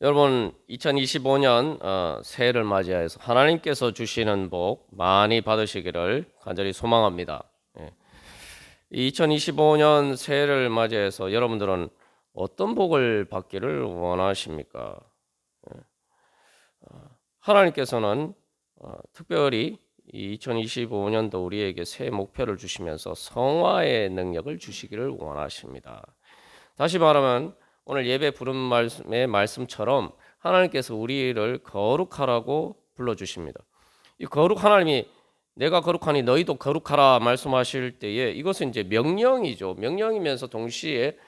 여러분 2025년 새해를 맞이해서 하나님께서 주시는 복 많이 받으시기를 간절히 소망합니다. 2025년 새해를 맞이해서 여러분들은 어떤 복을 받기를 원하십니까? 하나님께서는 특별히 2025년도 우리에게 새해 목표를 주시면서 성화의 능력을 주시기를 원하십니다. 다시 말하면 오늘 예배 부른 말씀의 말씀처럼 하나님께서 우리를 거룩하라고 불러주십니다. 이 거룩 하나님이 내가 거룩하니 너희도 거룩하라 말씀하실 때에 이것은 이제 명령이죠. 명령이면서 동시에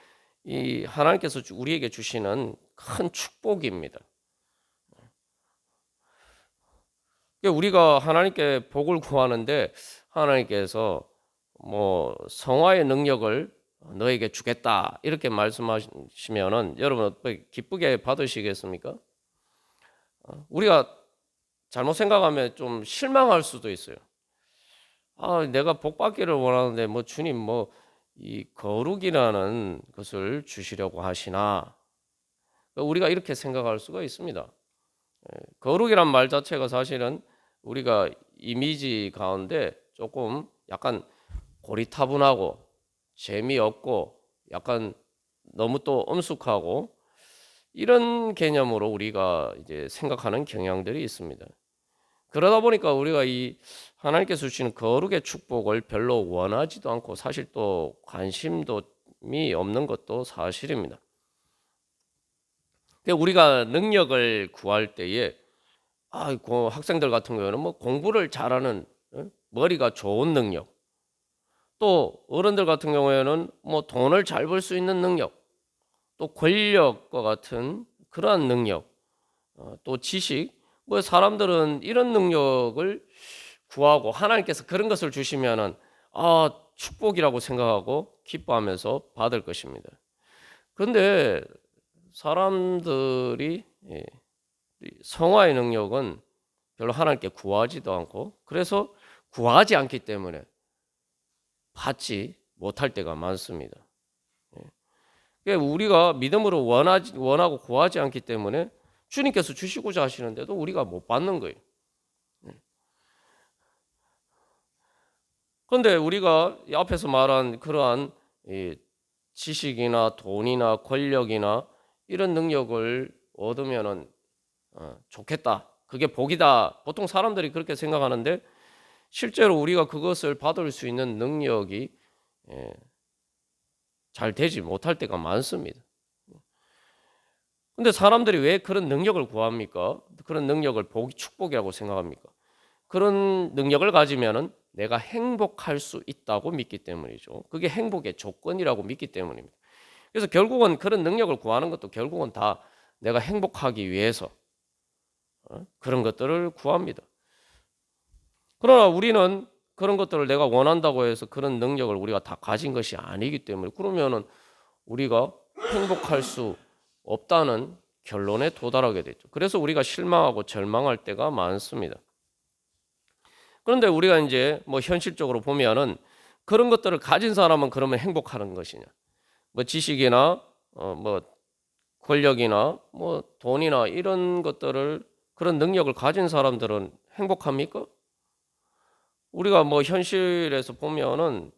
이 하나님께서 우리에게 주시는 큰 축복입니다. 우리가 하나님께 복을 구하는데 하나님께서 뭐 성화의 능력을 너에게 주겠다 이렇게 말씀하시면은 여러분 어떻게 기쁘게 받으시겠습니까? 우리가 잘못 생각하면 좀 실망할 수도 있어요. 내가 복 받기를 원하는데 뭐 주님 뭐 이 거룩이라는 것을 주시려고 하시나? 우리가 이렇게 생각할 수가 있습니다. 거룩이란 말 자체가 사실은 우리가 이미지 가운데 조금 약간 고리타분하고 재미없고 약간 너무 또 엄숙하고 이런 개념으로 우리가 이제 생각하는 경향들이 있습니다. 그러다 보니까 우리가 이 하나님께서 주시는 거룩의 축복을 별로 원하지도 않고 사실 또 관심도 없는 것도 사실입니다. 우리가 능력을 구할 때에 학생들 같은 경우는 뭐 공부를 잘하는 머리가 좋은 능력, 또 어른들 같은 경우에는 뭐 돈을 잘 벌 수 있는 능력, 또 권력과 같은 그러한 능력, 또 지식, 뭐 사람들은 이런 능력을 구하고 하나님께서 그런 것을 주시면은 축복이라고 생각하고 기뻐하면서 받을 것입니다. 그런데 사람들이 성화의 능력은 별로 하나님께 구하지도 않고 그래서 구하지 않기 때문에 받지 못할 때가 많습니다. 우리가 믿음으로 원하고 구하지 않기 때문에 주님께서 주시고자 하시는데도 우리가 못 받는 거예요. 그런데 우리가 앞에서 말한 그러한 지식이나 돈이나 권력이나 이런 능력을 얻으면은 좋겠다. 그게 복이다. 보통 사람들이 그렇게 생각하는데 실제로 우리가 그것을 받을 수 있는 능력이 잘 되지 못할 때가 많습니다. 근데 사람들이 왜 그런 능력을 구합니까? 그런 능력을 축복이라고 생각합니까? 그런 능력을 가지면은 내가 행복할 수 있다고 믿기 때문이죠. 그게 행복의 조건이라고 믿기 때문입니다. 그래서 결국은 그런 능력을 구하는 것도 결국은 다 내가 행복하기 위해서 그런 것들을 구합니다. 그러나 우리는 그런 것들을 내가 원한다고 해서 그런 능력을 우리가 다 가진 것이 아니기 때문에 그러면은 우리가 행복할 수 없다는 결론에 도달하게 되죠. 그래서 우리가 실망하고 절망할 때가 많습니다. 그런데 우리가 이제 뭐 현실적으로 보면은 그런 것들을 가진 사람은 그러면 행복하는 것이냐? 뭐 지식이나 뭐 권력이나 뭐 돈이나 이런 것들을 그런 능력을 가진 사람들은 행복합니까? 우리가 뭐 현실에서 보면은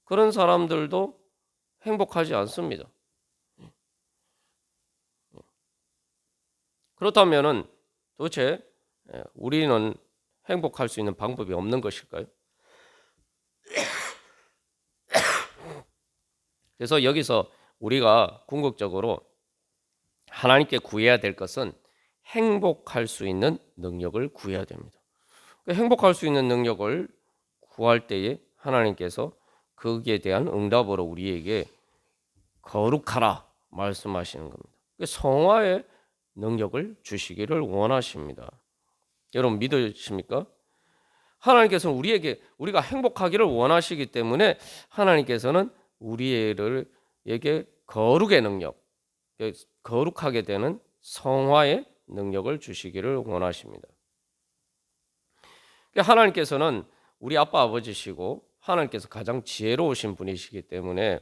그런 사람들도 행복하지 않습니다. 그렇다면은 도대체 우리는 행복할 수 있는 방법이 없는 것일까요? 그래서 여기서 우리가 궁극적으로 하나님께 구해야 될 것은 행복할 수 있는 능력을 구해야 됩니다. 행복할 수 있는 능력을 구할 때에 하나님께서 거기에 대한 응답으로 우리에게 거룩하라 말씀하시는 겁니다. 성화의 능력을 주시기를 원하십니다. 여러분 믿으십니까? 하나님께서는 우리가 행복하기를 원하시기 때문에 하나님께서는 우리에게 거룩의 능력, 거룩하게 되는 성화의 능력을 주시기를 원하십니다. 하나님께서는 우리 아빠 아버지시고 하나님께서 가장 지혜로우신 분이시기 때문에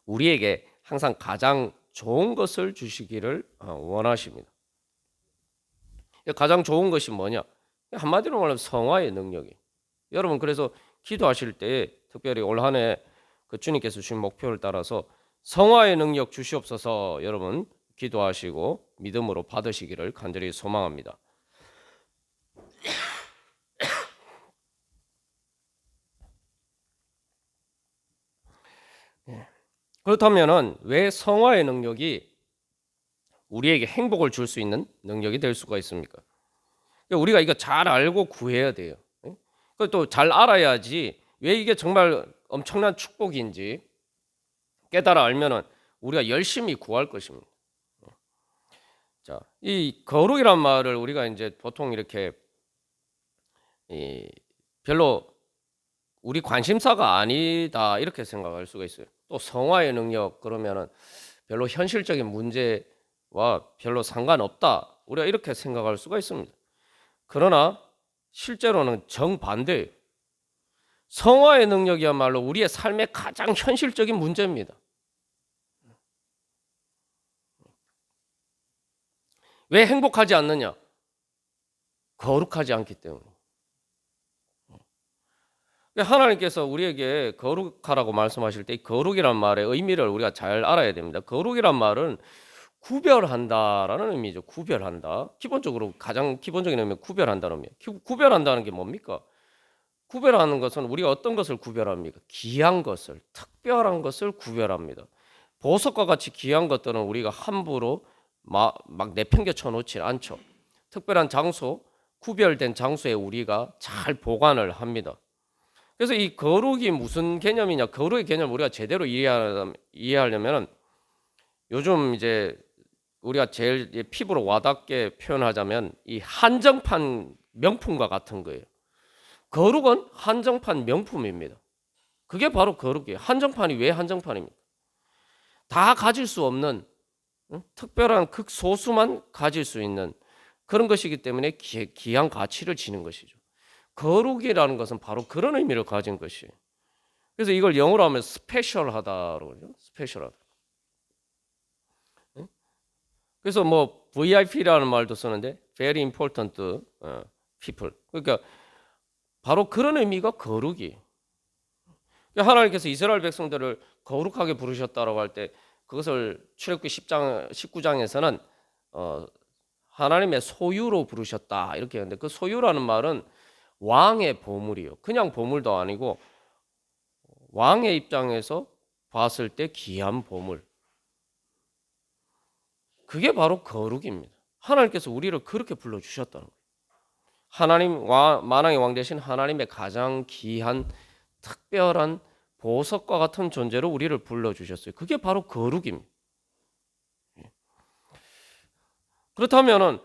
우리에게 항상 가장 좋은 것을 주시기를 원하십니다. 가장 좋은 것이 뭐냐? 한마디로 말하면 성화의 능력이. 여러분 그래서 기도하실 때 특별히 올 한 해 그 주님께서 주신 목표를 따라서 성화의 능력 주시옵소서 여러분 기도하시고 믿음으로 받으시기를 간절히 소망합니다. 그렇다면은 왜 성화의 능력이 우리에게 행복을 줄 수 있는 능력이 될 수가 있습니까? 우리가 이거 잘 알고 구해야 돼요. 또 잘 알아야지 왜 이게 정말 엄청난 축복인지 깨달아 알면은 우리가 열심히 구할 것입니다. 자, 이 거룩이란 말을 우리가 이제 보통 이렇게 별로 우리 관심사가 아니다 이렇게 생각할 수가 있어요. 또 성화의 능력 그러면은 별로 현실적인 문제와 별로 상관없다. 우리가 이렇게 생각할 수가 있습니다. 그러나 실제로는 정반대예요. 성화의 능력이야말로 우리의 삶의 가장 현실적인 문제입니다. 왜 행복하지 않느냐? 거룩하지 않기 때문에. 하나님께서 우리에게 거룩하라고 말씀하실 때 거룩이란 말의 의미를 우리가 잘 알아야 됩니다. 거룩이란 말은 구별한다라는 의미죠. 구별한다. 기본적으로 가장 기본적인 의미는 구별한다는 의미예요. 구별한다는 게 뭡니까? 구별하는 것은 우리가 어떤 것을 구별합니까? 귀한 것을, 특별한 것을 구별합니다. 보석과 같이 귀한 것들은 우리가 함부로 막 내팽개쳐 놓지 않죠. 특별한 장소, 구별된 장소에 우리가 잘 보관을 합니다. 그래서 이 거룩이 무슨 개념이냐? 거룩의 개념을 우리가 제대로 이해하려면 요즘 이제 우리가 제일 피부로 와닿게 표현하자면 이 한정판 명품과 같은 거예요. 거룩은 한정판 명품입니다. 그게 바로 거룩이에요. 한정판이 왜 한정판입니까? 다 가질 수 없는 특별한 극소수만 가질 수 있는 그런 것이기 때문에 귀한 가치를 지닌 것이죠. 거룩이라는 것은 바로 그런 의미를 가진 것이에요. 그래서 이걸 영어로 하면 스페셜하다라고 그러죠. 스페셜하다. 그래서 뭐 VIP라는 말도 쓰는데 very important people. 그러니까 바로 그런 의미가 거룩이에요. 하나님께서 이스라엘 백성들을 거룩하게 부르셨다라고 할 때 그것을 출애굽기 10장 19장에서는 하나님의 소유로 부르셨다 이렇게 하는데 그 소유라는 말은 왕의 보물이요. 그냥 보물도 아니고 왕의 입장에서 봤을 때 귀한 보물. 그게 바로 거룩입니다. 하나님께서 우리를 그렇게 불러주셨다는 거예요. 하나님 만왕의 왕 대신 하나님의 가장 귀한 특별한 보석과 같은 존재로 우리를 불러주셨어요. 그게 바로 거룩입니다. 그렇다면은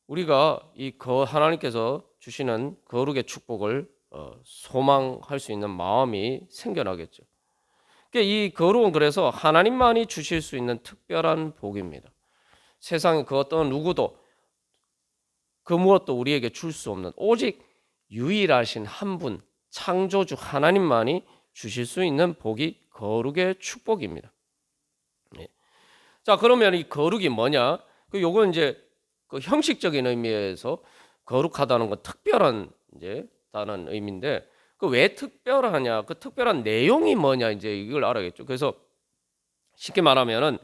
우리가 이 하나님께서 주시는 거룩의 축복을 소망할 수 있는 마음이 생겨나겠죠. 이 거룩은 그래서 하나님만이 주실 수 있는 특별한 복입니다. 세상에 그 어떤 누구도 그 무엇도 우리에게 줄 수 없는 오직 유일하신 한 분, 창조주 하나님만이 주실 수 있는 복이 거룩의 축복입니다. 자, 그러면 이 거룩이 뭐냐? 요건 이제 그 형식적인 의미에서 거룩하다는 건 특별한 이제 다는 의미인데 그 왜 특별하냐? 그 특별한 내용이 뭐냐? 이제 이걸 알아야겠죠. 그래서 쉽게 말하면은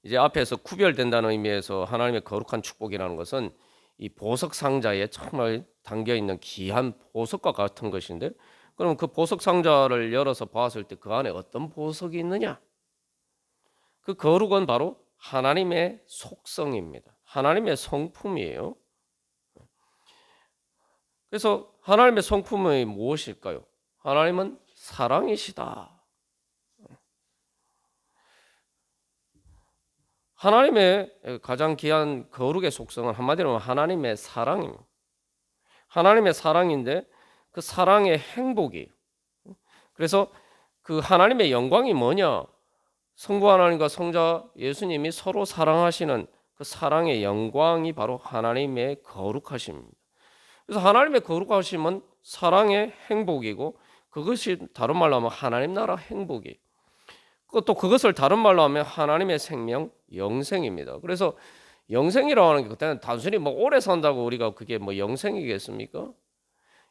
이제 앞에서 구별된다는 의미에서 하나님의 거룩한 축복이라는 것은 이 보석 상자에 정말 담겨 있는 귀한 보석과 같은 것인데 그럼 그 보석 상자를 열어서 봤을 때 그 안에 어떤 보석이 있느냐? 그 거룩은 바로 하나님의 속성입니다. 하나님의 성품이에요. 그래서 하나님의 성품이 무엇일까요? 하나님은 사랑이시다. 하나님의 가장 귀한 거룩의 속성은 한마디로 하나님의 사랑입니다. 하나님의 사랑인데 그 사랑의 행복이. 그래서 그 하나님의 영광이 뭐냐? 성부 하나님과 성자 예수님이 서로 사랑하시는 그 사랑의 영광이 바로 하나님의 거룩하심입니다. 그래서 하나님의 거룩하심은 사랑의 행복이고 그것이 다른 말로 하면 하나님 나라 행복이. 또 그것을 다른 말로 하면 하나님의 생명, 영생입니다. 그래서 영생이라고 하는 게 그때는 단순히 뭐 오래 산다고 우리가 그게 뭐 영생이겠습니까?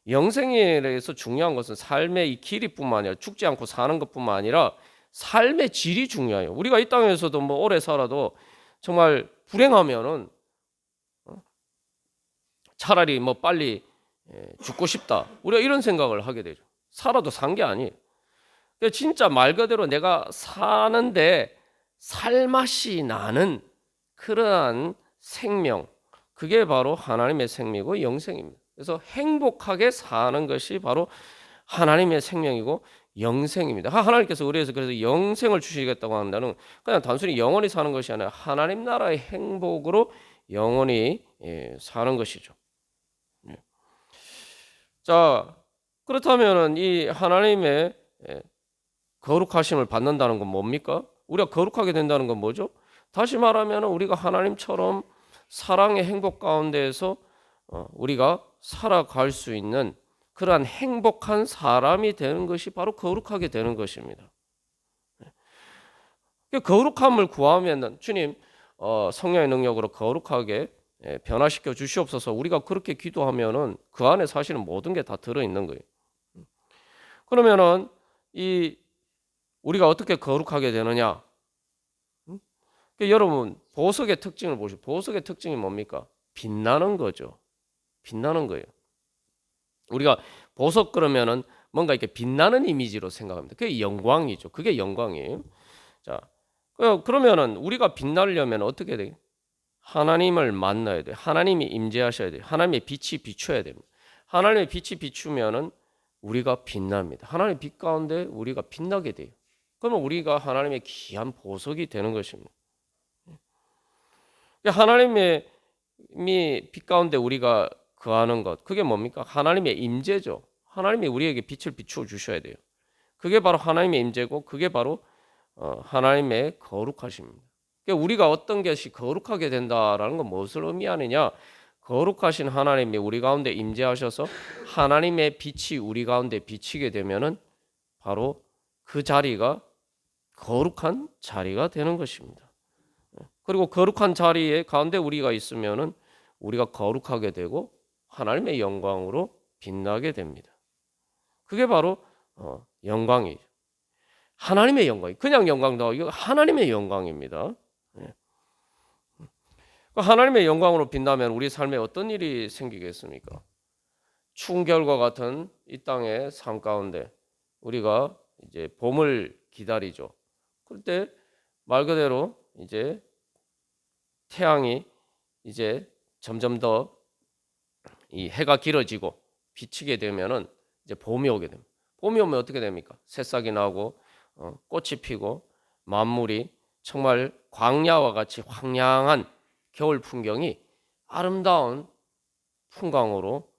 영생에 대해서 중요한 것은 삶의 이 길이뿐만 아니라 죽지 않고 사는 것뿐만 아니라 삶의 질이 중요해요. 우리가 이 땅에서도 뭐 오래 살아도 정말 불행하면은 차라리 뭐 빨리 죽고 싶다. 우리가 이런 생각을 하게 되죠. 살아도 산 게 아니에요. 진짜 말 그대로 내가 사는데 살맛이 나는 그러한 생명, 그게 바로 하나님의 생명이고 영생입니다. 그래서 행복하게 사는 것이 바로 하나님의 생명이고 영생입니다. 하나님께서 우리에서 그래서 영생을 주시겠다고 한다는 그냥 단순히 영원히 사는 것이 아니라 하나님 나라의 행복으로 영원히 사는 것이죠. 자, 그렇다면은 이 하나님의 거룩하심을 받는다는 건 뭡니까? 우리가 거룩하게 된다는 건 뭐죠? 다시 말하면 우리가 하나님처럼 사랑의 행복 가운데에서 우리가 살아갈 수 있는 그러한 행복한 사람이 되는 것이 바로 거룩하게 되는 것입니다. 거룩함을 구하면 주님 성령의 능력으로 거룩하게 변화시켜 주시옵소서. 우리가 그렇게 기도하면은 그 안에 사실은 모든 게 다 들어 있는 거예요. 그러면은 이 우리가 어떻게 거룩하게 되느냐? 여러분 보석의 특징을 보시죠. 보석의 특징이 뭡니까? 빛나는 거죠. 빛나는 거예요. 우리가 보석 그러면은 뭔가 이렇게 빛나는 이미지로 생각합니다. 그게 영광이죠. 그게 영광이에요. 자, 그러면은 우리가 빛나려면 어떻게 돼요? 하나님을 만나야 돼요. 하나님이 임재하셔야 돼요. 하나님의 빛이 비춰야 됩니다. 하나님의 빛이 비추면은 우리가 빛납니다. 하나님의 빛 가운데 우리가 빛나게 돼요. 그러면 우리가 하나님의 귀한 보석이 되는 것입니다. 하나님의 빛 가운데 우리가 거하는 것, 그게 뭡니까? 하나님의 임재죠. 하나님이 우리에게 빛을 비추어 주셔야 돼요. 그게 바로 하나님의 임재고 그게 바로 하나님의 거룩하심입니다. 우리가 어떤 것이 거룩하게 된다라는 건 무엇을 의미하느냐? 거룩하신 하나님이 우리 가운데 임재하셔서 하나님의 빛이 우리 가운데 비치게 되면은 바로 그 자리가 거룩한 자리가 되는 것입니다. 그리고 거룩한 자리에 가운데 우리가 있으면은 우리가 거룩하게 되고 하나님의 영광으로 빛나게 됩니다. 그게 바로 영광이죠. 하나님의 영광, 그냥 영광도 아니고 하나님의 영광입니다. 하나님의 영광으로 빛나면 우리 삶에 어떤 일이 생기겠습니까? 추운 겨울과 같은 이 땅의 삶 가운데 우리가 이제 봄을 기다리죠. 그때 말 그대로 이제 태양이 이제 점점 더 이 해가 길어지고 비치게 되면은 이제 봄이 오게 됩니다. 봄이 오면 어떻게 됩니까? 새싹이 나고 꽃이 피고 만물이 정말 광야와 같이 황량한 겨울 풍경이 아름다운 풍광으로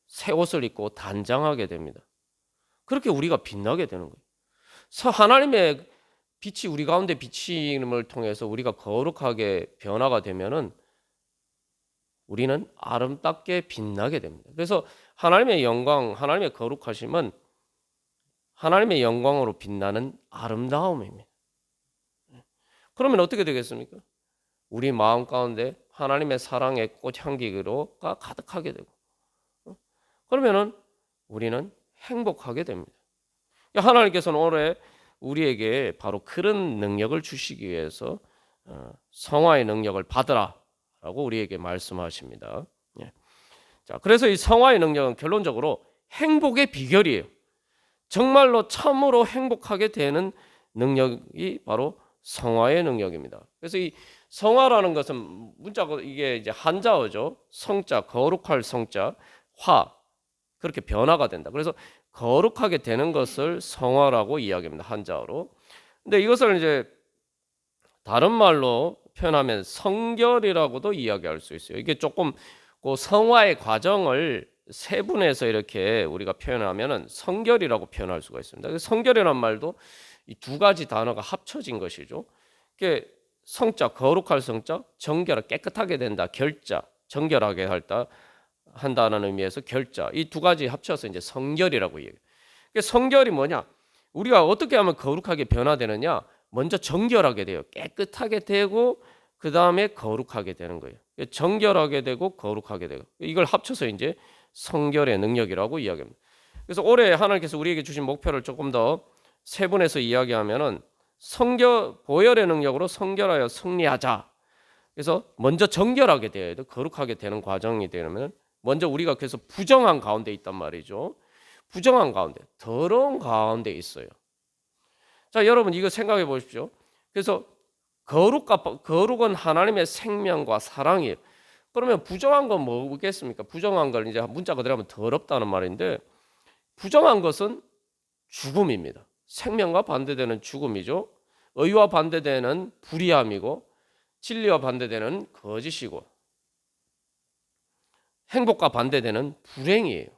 새 옷을 입고 단장하게 됩니다. 그렇게 우리가 빛나게 되는 거예요. 하나님의 빛이 우리 가운데 비침을 통해서 우리가 거룩하게 변화가 되면은 우리는 아름답게 빛나게 됩니다. 그래서 하나님의 영광, 하나님의 거룩하심은 하나님의 영광으로 빛나는 아름다움입니다. 그러면 어떻게 되겠습니까? 우리 마음 가운데 하나님의 사랑의 꽃향기로가 가득하게 되고 그러면은 우리는 행복하게 됩니다. 하나님께서는 올해 우리에게 바로 그런 능력을 주시기 위해서 성화의 능력을 받으라라고 우리에게 말씀하십니다. 자, 그래서 이 성화의 능력은 결론적으로 행복의 비결이에요. 정말로 참으로 행복하게 되는 능력이 바로 성화의 능력입니다. 그래서 이 성화라는 것은 문자가 이게 이제 한자어죠. 성자, 거룩할 성자, 화 그렇게 변화가 된다. 그래서 거룩하게 되는 것을 성화라고 이야기합니다. 한자어로. 근데 이것을 이제 다른 말로 표현하면 성결이라고도 이야기할 수 있어요. 이게 조금 그 성화의 과정을 세분해서 이렇게 우리가 표현하면은 성결이라고 표현할 수가 있습니다. 성결이란 말도 이 두 가지 단어가 합쳐진 것이죠. 이게 성자, 거룩할 성자, 정결, 깨끗하게 된다, 결자, 정결하게 한다는 의미에서 결자, 이 두 가지 합쳐서 이제 성결이라고 얘기해요. 성결이 뭐냐? 우리가 어떻게 하면 거룩하게 변화되느냐? 먼저 정결하게 돼요. 깨끗하게 되고 그 다음에 거룩하게 되는 거예요. 정결하게 되고 거룩하게 되고 이걸 합쳐서 이제 성결의 능력이라고 이야기합니다. 그래서 올해 하나님께서 우리에게 주신 목표를 조금 더 세분해서 이야기하면은 보혈의 능력으로 성결하여 승리하자. 그래서 먼저 정결하게 되어야 돼. 거룩하게 되는 과정이 되려면 먼저 우리가 그래서 부정한 가운데 있단 말이죠. 부정한 가운데, 더러운 가운데 있어요. 자, 여러분 이거 생각해 보십시오. 그래서 거룩은 하나님의 생명과 사랑이에요. 그러면 부정한 건 뭐겠습니까? 부정한 걸 이제 문자 그대로 하면 더럽다는 말인데 부정한 것은 죽음입니다. 생명과 반대되는 죽음이죠. 의와 반대되는 불의함이고 진리와 반대되는 거짓이고 행복과 반대되는 불행이에요.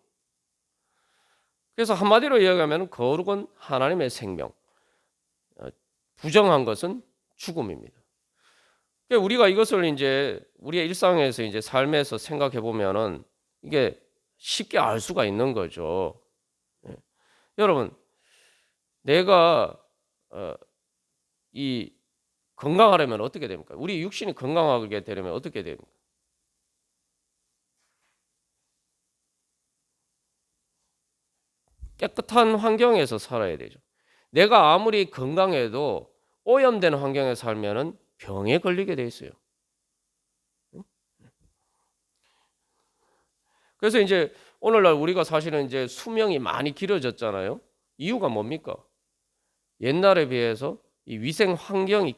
그래서 한마디로 이야기하면 거룩은 하나님의 생명, 부정한 것은 죽음입니다. 우리가 이것을 이제 우리의 일상에서 이제 삶에서 생각해 보면은 이게 쉽게 알 수가 있는 거죠. 여러분, 내가 이 건강하려면 어떻게 됩니까? 우리 육신이 건강하게 되려면 어떻게 됩니까? 깨끗한 환경에서 살아야 되죠. 내가 아무리 건강해도 오염된 환경에 살면은 병에 걸리게 돼 있어요. 그래서 이제 오늘날 우리가 사실은 이제 수명이 많이 길어졌잖아요. 이유가 뭡니까? 옛날에 비해서 이 위생 환경이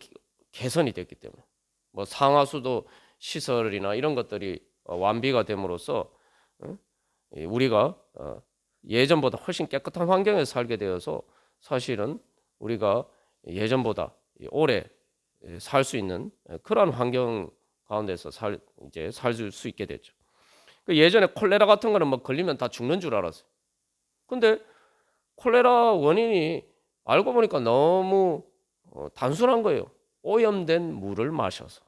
개선이 됐기 때문에 뭐 상하수도 시설이나 이런 것들이 완비가 됨으로써 우리가 예전보다 훨씬 깨끗한 환경에서 살게 되어서 사실은 우리가 예전보다 오래 살 수 있는 그러한 환경 가운데서 이제 살 수 있게 됐죠. 예전에 콜레라 같은 거는 뭐 걸리면 다 죽는 줄 알았어요. 근데 콜레라 원인이 알고 보니까 너무 단순한 거예요. 오염된 물을 마셔서.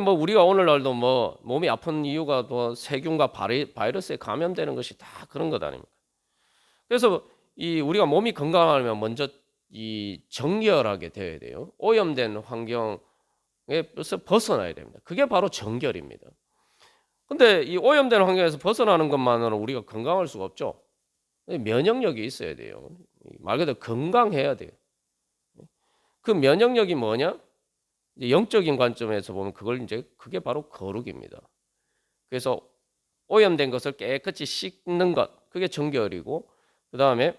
뭐 우리가 오늘날도 뭐 몸이 아픈 이유가 또 세균과 바이러스에 감염되는 것이 다 그런 것 아닙니까? 그래서 이 우리가 몸이 건강하려면 먼저 이 정결하게 되어야 돼요. 오염된 환경에서 벗어나야 됩니다. 그게 바로 정결입니다. 근데 이 오염된 환경에서 벗어나는 것만으로 우리가 건강할 수가 없죠. 면역력이 있어야 돼요. 말 그대로 건강해야 돼요. 그 면역력이 뭐냐? 이제 영적인 관점에서 보면 그게 바로 거룩입니다. 그래서 오염된 것을 깨끗이 씻는 것, 그게 정결이고, 그 다음에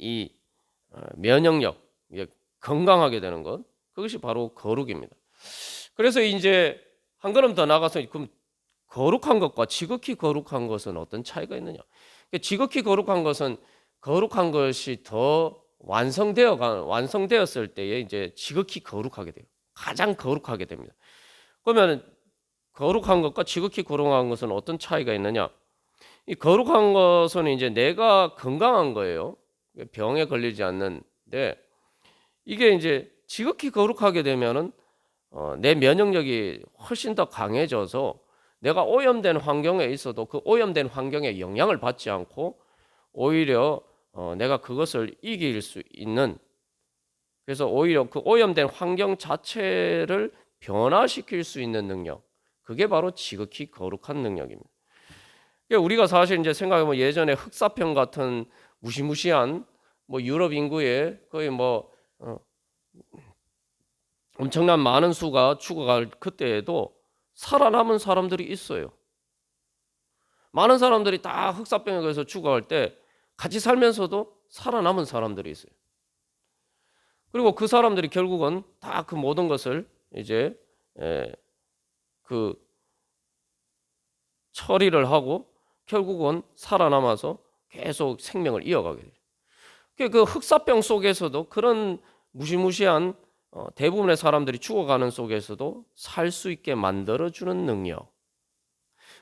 이 면역력, 건강하게 되는 것, 그것이 바로 거룩입니다. 그래서 이제 한 걸음 더 나가서 그럼 거룩한 것과 지극히 거룩한 것은 어떤 차이가 있느냐? 지극히 거룩한 것은 거룩한 것이 더 완성되었을 때에 이제 지극히 거룩하게 돼요. 가장 거룩하게 됩니다. 그러면 거룩한 것과 지극히 거룩한 것은 어떤 차이가 있느냐? 이 거룩한 것은 이제 내가 건강한 거예요. 병에 걸리지 않는데 이게 이제 지극히 거룩하게 되면은 내 면역력이 훨씬 더 강해져서 내가 오염된 환경에 있어도 그 오염된 환경에 영향을 받지 않고 오히려 내가 그것을 이길 수 있는, 그래서 오히려 그 오염된 환경 자체를 변화시킬 수 있는 능력, 그게 바로 지극히 거룩한 능력입니다. 우리가 사실 이제 생각해보면 예전에 흑사병 같은 무시무시한 뭐 유럽 인구의 거의 뭐 엄청난 많은 수가 죽어갈 그때에도 살아남은 사람들이 있어요. 많은 사람들이 다 흑사병에 걸려서 죽어갈 때 같이 살면서도 살아남은 사람들이 있어요. 그리고 그 사람들이 결국은 다 그 모든 것을 이제 그 처리를 하고 결국은 살아남아서 계속 생명을 이어가게 돼요. 그 흑사병 속에서도 그런 무시무시한 대부분의 사람들이 죽어가는 속에서도 살 수 있게 만들어주는 능력.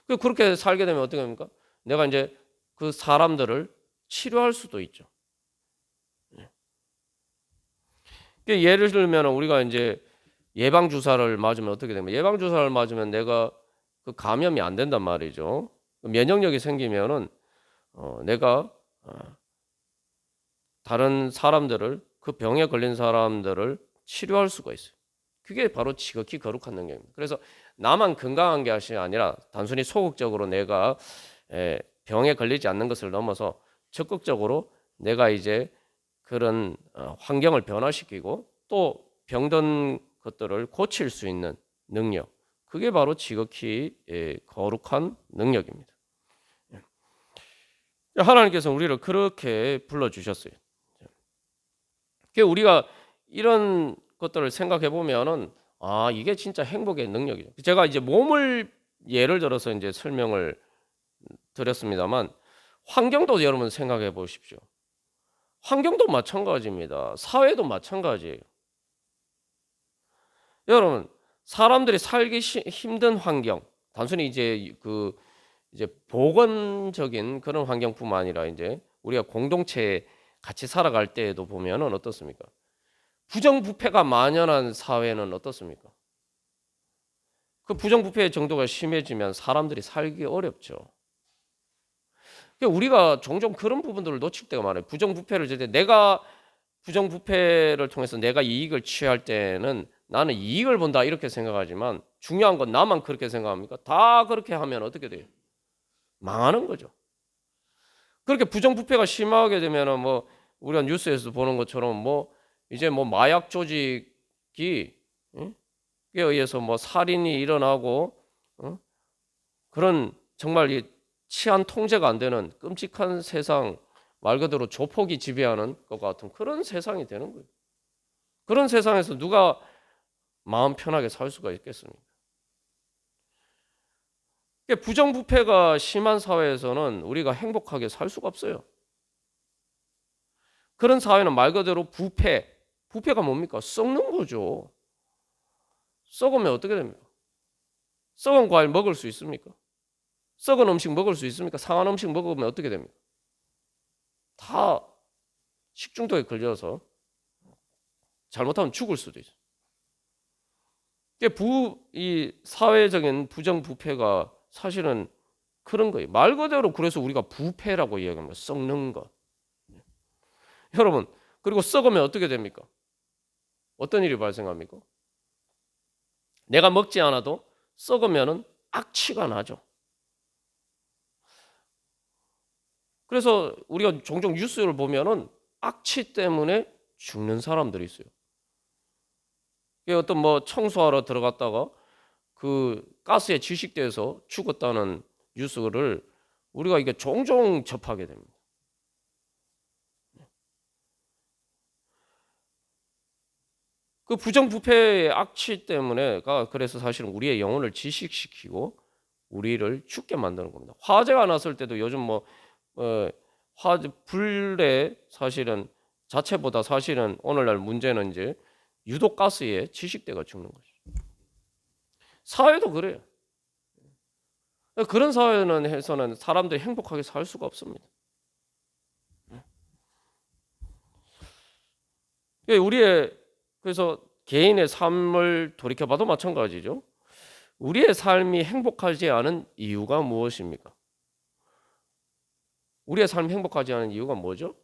그렇게 살게 되면 어떻게 됩니까? 내가 이제 그 사람들을 치료할 수도 있죠. 예를 들면 우리가 이제 예방 주사를 맞으면 어떻게 됩니까? 예방 주사를 맞으면 내가 그 감염이 안 된단 말이죠. 면역력이 생기면은 내가 다른 사람들을, 그 병에 걸린 사람들을 치료할 수가 있어요. 그게 바로 지극히 거룩한 능력입니다. 그래서 나만 건강한 것이 아니라 단순히 소극적으로 내가 병에 걸리지 않는 것을 넘어서 적극적으로 내가 이제 그런 환경을 변화시키고 또 병든 것들을 고칠 수 있는 능력, 그게 바로 지극히 거룩한 능력입니다. 하나님께서 우리를 그렇게 불러주셨어요. 우리가 이런 것들을 생각해 보면은 이게 진짜 행복의 능력이죠. 제가 이제 몸을 예를 들어서 이제 설명을 드렸습니다만 환경도 여러분 생각해 보십시오. 환경도 마찬가지입니다. 사회도 마찬가지예요. 여러분, 사람들이 살기 힘든 환경, 단순히 이제 이제 보건적인 그런 환경뿐만 아니라 이제 우리가 공동체에 같이 살아갈 때에도 보면은 어떻습니까? 부정부패가 만연한 사회는 어떻습니까? 그 부정부패의 정도가 심해지면 사람들이 살기 어렵죠. 우리가 종종 그런 부분들을 놓칠 때가 많아요. 부정부패를 내가 부정부패를 통해서 내가 이익을 취할 때는 나는 이익을 본다 이렇게 생각하지만 중요한 건 나만 그렇게 생각합니까? 다 그렇게 하면 어떻게 돼요? 망하는 거죠. 그렇게 부정부패가 심하게 되면은 뭐 우리가 뉴스에서 보는 것처럼 뭐 이제 뭐 마약 조직이 에 의해서 뭐 살인이 일어나고 그런 정말 이 치안 통제가 안 되는 끔찍한 세상, 말 그대로 조폭이 지배하는 것 같은 그런 세상이 되는 거예요. 그런 세상에서 누가 마음 편하게 살 수가 있겠습니까? 부정부패가 심한 사회에서는 우리가 행복하게 살 수가 없어요. 그런 사회는 말 그대로 부패가 뭡니까? 썩는 거죠. 썩으면 어떻게 됩니까? 썩은 과일 먹을 수 있습니까? 썩은 음식 먹을 수 있습니까? 상한 음식 먹으면 어떻게 됩니까? 다 식중독에 걸려서 잘못하면 죽을 수도 있어요. 이 사회적인 부정부패가 사실은 그런 거예요. 말 그대로 그래서 우리가 부패라고 이야기합니다. 썩는 것. 여러분, 그리고 썩으면 어떻게 됩니까? 어떤 일이 발생합니까? 내가 먹지 않아도 썩으면은 악취가 나죠. 그래서 우리가 종종 뉴스를 보면은 악취 때문에 죽는 사람들이 있어요. 어떤 뭐 청소하러 들어갔다가 그 가스에 질식돼서 죽었다는 뉴스를 우리가 이게 종종 접하게 됩니다. 그 부정부패의 악취 때문에가 그래서 사실은 우리의 영혼을 질식시키고 우리를 죽게 만드는 겁니다. 화재가 났을 때도 요즘 뭐 화재 불의 사실은 자체보다 사실은 오늘날 문제는 이제 유독 가스에 질식돼가 죽는 거죠. 사회도 그래요. 그런 사회는 해서는 사람들이 행복하게 살 수가 없습니다. 그래서 개인의 삶을 돌이켜봐도 마찬가지죠. 우리의 삶이 행복하지 않은 이유가 무엇입니까? 우리의 삶이 행복하지 않은 이유가 뭐죠?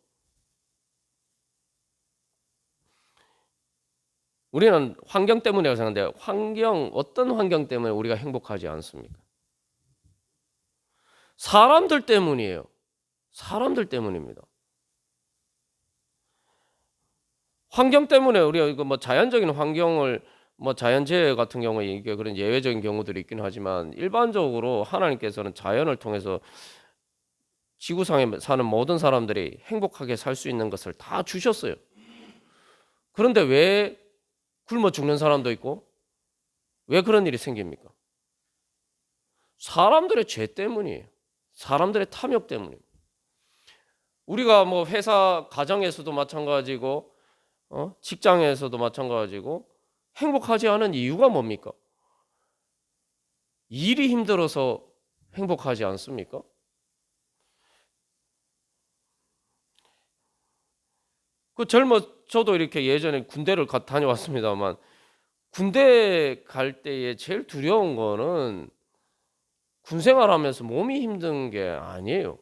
우리는 환경 때문이라고 생각하는데 어떤 환경 때문에 우리가 행복하지 않습니까? 사람들 때문이에요. 사람들 때문입니다. 환경 때문에 우리가 이거 뭐 자연적인 환경을 뭐 자연재해 같은 경우에 이게 그런 예외적인 경우들이 있긴 하지만 일반적으로 하나님께서는 자연을 통해서 지구상에 사는 모든 사람들이 행복하게 살 수 있는 것을 다 주셨어요. 그런데 왜 굶어 죽는 사람도 있고 왜 그런 일이 생깁니까? 사람들의 죄 때문이에요. 사람들의 탐욕 때문입니다. 우리가 뭐 회사 가정에서도 마찬가지고 직장에서도 마찬가지고 행복하지 않은 이유가 뭡니까? 일이 힘들어서 행복하지 않습니까? 저도 이렇게 예전에 군대를 다녀왔습니다만 군대 갈 때에 제일 두려운 거는 군 생활하면서 몸이 힘든 게 아니에요.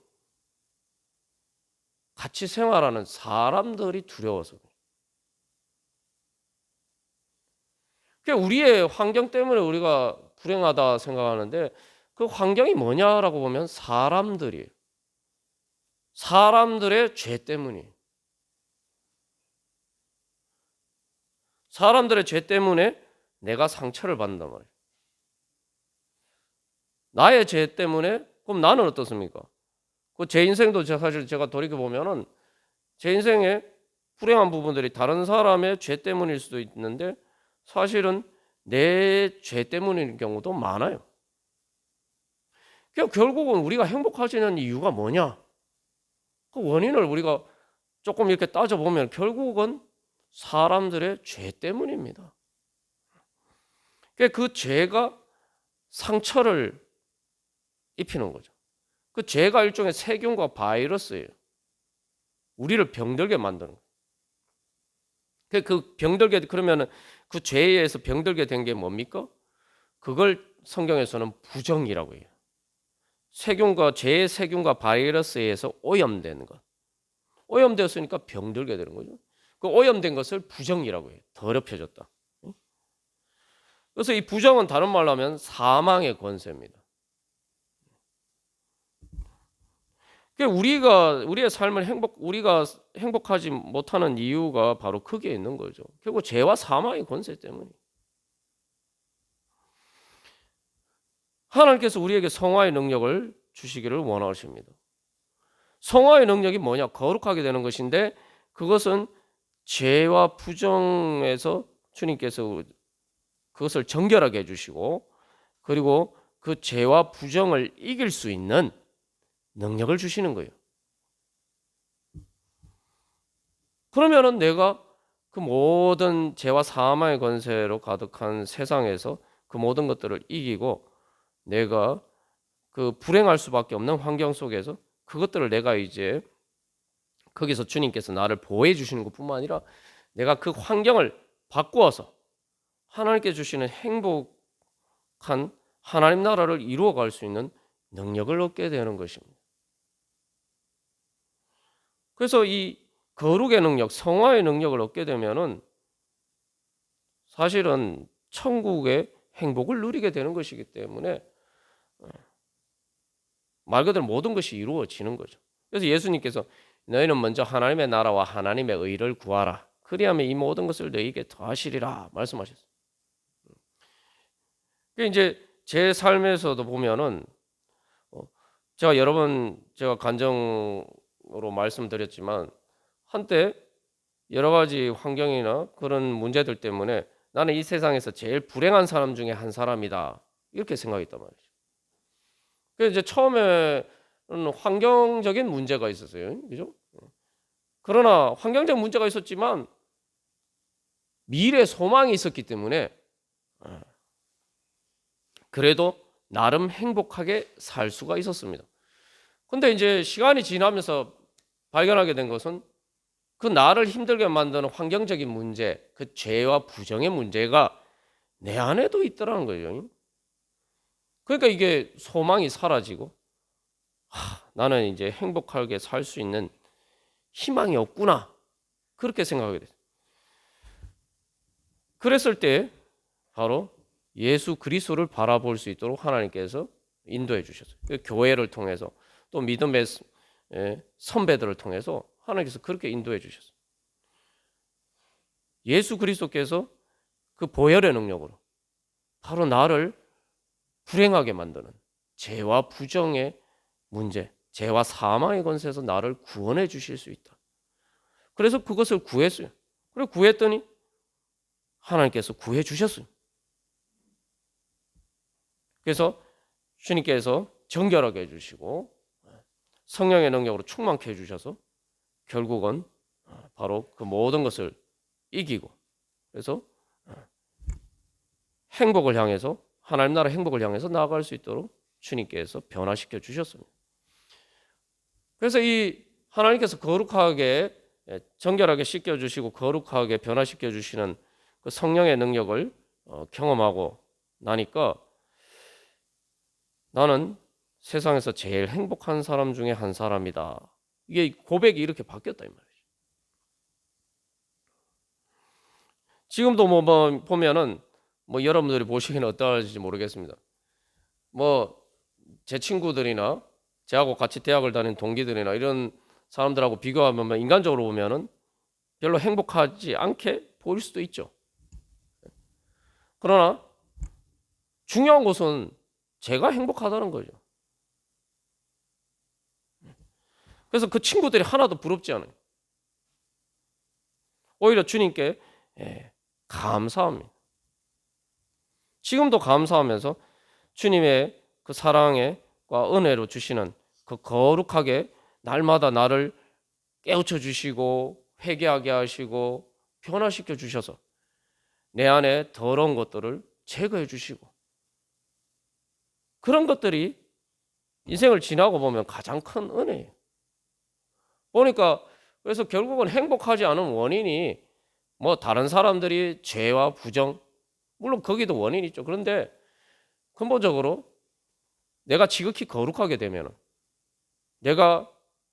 같이 생활하는 사람들이 두려워서 그래요. 그러니까 우리의 환경 때문에 우리가 불행하다 생각하는데 그 환경이 뭐냐라고 보면 사람들이에요. 사람들의 죄 때문이에요. 사람들의 죄 때문에 내가 상처를 받는단 말이에요. 나의 죄 때문에 그럼 나는 어떻습니까? 그 제 인생도 사실 제가 돌이켜 보면은 제 인생에 불행한 부분들이 다른 사람의 죄 때문일 수도 있는데 사실은 내 죄 때문인 경우도 많아요. 그러니까 결국은 우리가 행복하지는 이유가 뭐냐? 그 원인을 우리가 조금 이렇게 따져보면 결국은 사람들의 죄 때문입니다. 그러니까 그 죄가 상처를 입히는 거죠. 그 죄가 일종의 세균과 바이러스예요. 우리를 병들게 만드는 거예요. 그 병들게 그러면은 그 죄에 의해서 병들게 된 게 뭡니까? 그걸 성경에서는 부정이라고 해요. 세균과 죄의 세균과 바이러스에 의해서 오염되는 것. 오염되었으니까 병들게 되는 거죠. 그 오염된 것을 부정이라고 해요. 더럽혀졌다. 그래서 이 부정은 다른 말로 하면 사망의 권세입니다. 우리의 삶을 우리가 행복하지 못하는 이유가 바로 거기에 있는 거죠. 결국 죄와 사망의 권세 때문에. 하나님께서 우리에게 성화의 능력을 주시기를 원하십니다. 성화의 능력이 뭐냐? 거룩하게 되는 것인데 그것은 죄와 부정에서 주님께서 그것을 정결하게 해주시고 그리고 그 죄와 부정을 이길 수 있는 능력을 주시는 거예요. 그러면은 내가 그 모든 죄와 사망의 권세로 가득한 세상에서 그 모든 것들을 이기고 내가 그 불행할 수밖에 없는 환경 속에서 그것들을 내가 이제 거기서 주님께서 나를 보호해 주시는 것뿐만 아니라 내가 그 환경을 바꾸어서 하나님께 주시는 행복한 하나님 나라를 이루어갈 수 있는 능력을 얻게 되는 것입니다. 그래서 이 거룩의 능력, 성화의 능력을 얻게 되면은 사실은 천국의 행복을 누리게 되는 것이기 때문에 말 그대로 모든 것이 이루어지는 거죠. 그래서 예수님께서 너희는 먼저 하나님의 나라와 하나님의 의를 구하라. 그리하면 이 모든 것을 너희에게 더하시리라 말씀하셨어요. 이제 제 삶에서도 보면은 제가 여러 번 제가 간증으로 말씀드렸지만 한때 여러 가지 환경이나 그런 문제들 때문에 나는 이 세상에서 제일 불행한 사람 중에 한 사람이다 이렇게 생각했단 말이죠. 그래서 이제 처음에는 환경적인 문제가 있었어요, 그죠? 그러나 환경적 문제가 있었지만 미래 소망이 있었기 때문에 그래도 나름 행복하게 살 수가 있었습니다. 근데 이제 시간이 지나면서 발견하게 된 것은 그 나를 힘들게 만드는 환경적인 문제, 그 죄와 부정의 문제가 내 안에도 있더라는 거예요. 그러니까 이게 소망이 사라지고 나는 이제 행복하게 살 수 있는 희망이 없구나 그렇게 생각하게 됐어요. 그랬을 때 바로 예수 그리스도를 바라볼 수 있도록 하나님께서 인도해 주셨어요. 교회를 통해서 또 믿음의 선배들을 통해서 하나님께서 그렇게 인도해 주셨어요. 예수 그리스도께서 그 보혈의 능력으로 바로 나를 불행하게 만드는 죄와 부정의 문제, 죄와 사망의 권세에서 나를 구원해 주실 수 있다. 그래서 그것을 구했어요. 그리고 구했더니 하나님께서 구해 주셨어요. 그래서 주님께서 정결하게 해주시고 성령의 능력으로 충만케 해주셔서 결국은 바로 그 모든 것을 이기고 그래서 행복을 향해서 하나님 나라 행복을 향해서 나아갈 수 있도록 주님께서 변화시켜 주셨습니다. 그래서 이 하나님께서 거룩하게 정결하게 씻겨 주시고 거룩하게 변화시켜 주시는 그 성령의 능력을 경험하고 나니까 나는 세상에서 제일 행복한 사람 중에 한 사람이다 이게 고백이 이렇게 바뀌었다 이 말이죠. 지금도 뭐 보면은 뭐 여러분들이 보시기는 어떨지 모르겠습니다. 뭐 제 친구들이나 저하고 같이 대학을 다닌 동기들이나 이런 사람들하고 비교하면 인간적으로 보면은 별로 행복하지 않게 보일 수도 있죠. 그러나 중요한 것은 제가 행복하다는 거죠. 그래서 그 친구들이 하나도 부럽지 않아요. 오히려 주님께 감사합니다. 지금도 감사하면서 주님의 그 사랑과 은혜로 주시는 그 거룩하게 날마다 나를 깨우쳐 주시고 회개하게 하시고 변화시켜 주셔서 내 안에 더러운 것들을 제거해 주시고 그런 것들이 인생을 지나고 보면 가장 큰 은혜예요. 보니까 그래서 결국은 행복하지 않은 원인이 뭐 다른 사람들이 죄와 부정 물론 거기도 원인이 있죠. 그런데 근본적으로 내가 지극히 거룩하게 되면 내가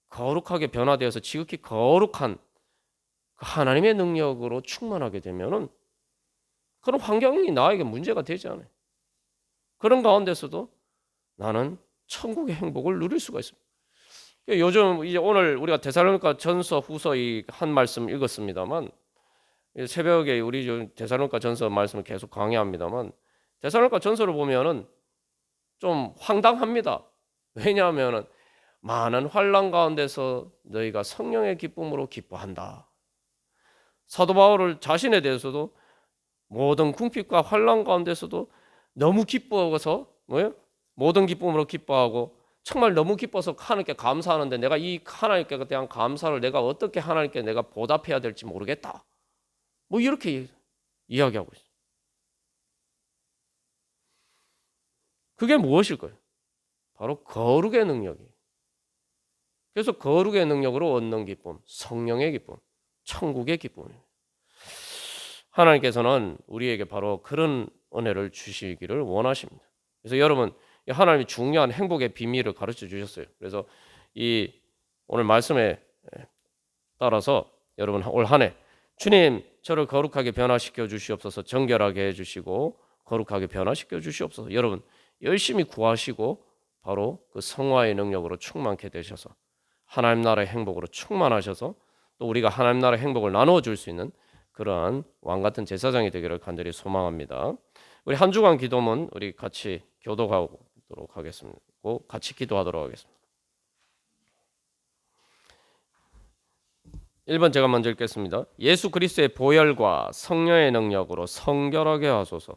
거룩하게 변화되어서 지극히 거룩한 그 하나님의 능력으로 충만하게 되면은 그런 환경이 나에게 문제가 되지 않아요. 그런 가운데서도 나는 천국의 행복을 누릴 수가 있습니다. 요즘 이제 오늘 우리가 데살로니가 전서 후서 이 한 말씀 읽었습니다만 새벽에 우리 데살로니가 전서 말씀을 계속 강의합니다만 데살로니가 전서를 보면은 좀 황당합니다. 왜냐하면 많은 환난 가운데서 너희가 성령의 기쁨으로 기뻐한다. 사도 바울을 자신에 대해서도 모든 궁핍과 환난 가운데서도 너무 기뻐서 뭐예요? 모든 기쁨으로 기뻐하고 정말 너무 기뻐서 하나님께 감사하는데 내가 이 하나님께 대한 감사를 내가 어떻게 하나님께 내가 보답해야 될지 모르겠다. 뭐 이렇게 이야기하고 있어요. 그게 무엇일까요? 바로 거룩의 능력이에요. 그래서 거룩의 능력으로 얻는 기쁨, 성령의 기쁨, 천국의 기쁨입니다. 하나님께서는 우리에게 바로 그런 은혜를 주시기를 원하십니다. 그래서 여러분 하나님이 중요한 행복의 비밀을 가르쳐 주셨어요. 그래서 이 오늘 말씀에 따라서 여러분 올 한 해 주님 저를 거룩하게 변화시켜 주시옵소서, 정결하게 해주시고 거룩하게 변화시켜 주시옵소서. 여러분 열심히 구하시고 바로 그 성화의 능력으로 충만케 되셔서 하나님 나라의 행복으로 충만하셔서 또 우리가 하나님 나라의 행복을 나누어 줄 수 있는 그러한 왕 같은 제사장이 되기를 간절히 소망합니다. 우리 한 주간 기도문 우리 같이 교독하도록 하겠습니다. 같이 기도하도록 하겠습니다. 1번 제가 먼저 읽겠습니다. 예수 그리스도의 보혈과 성령의 능력으로 성결하게 하소서.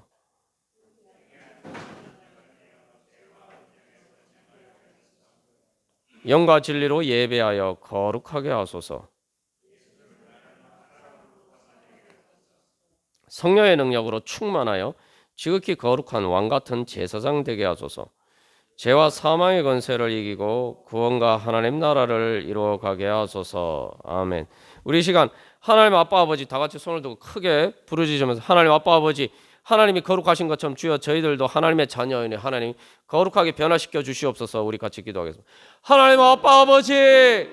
영과 진리로 예배하여 거룩하게 하소서. 성령의 능력으로 충만하여 지극히 거룩한 왕같은 제사장 되게 하소서. 죄와 사망의 권세를 이기고 구원과 하나님 나라를 이루어가게 하소서. 아멘. 우리 시간 하나님 아빠 아버지 다 같이 손을 들고 크게 부르짖으면서 하나님 아빠 아버지 하나님이 거룩하신 것처럼 주여 저희들도 하나님의 자녀이네 하나님 거룩하게 변화시켜 주시옵소서. 우리 같이 기도하겠습니다. 하나님 아빠 아버지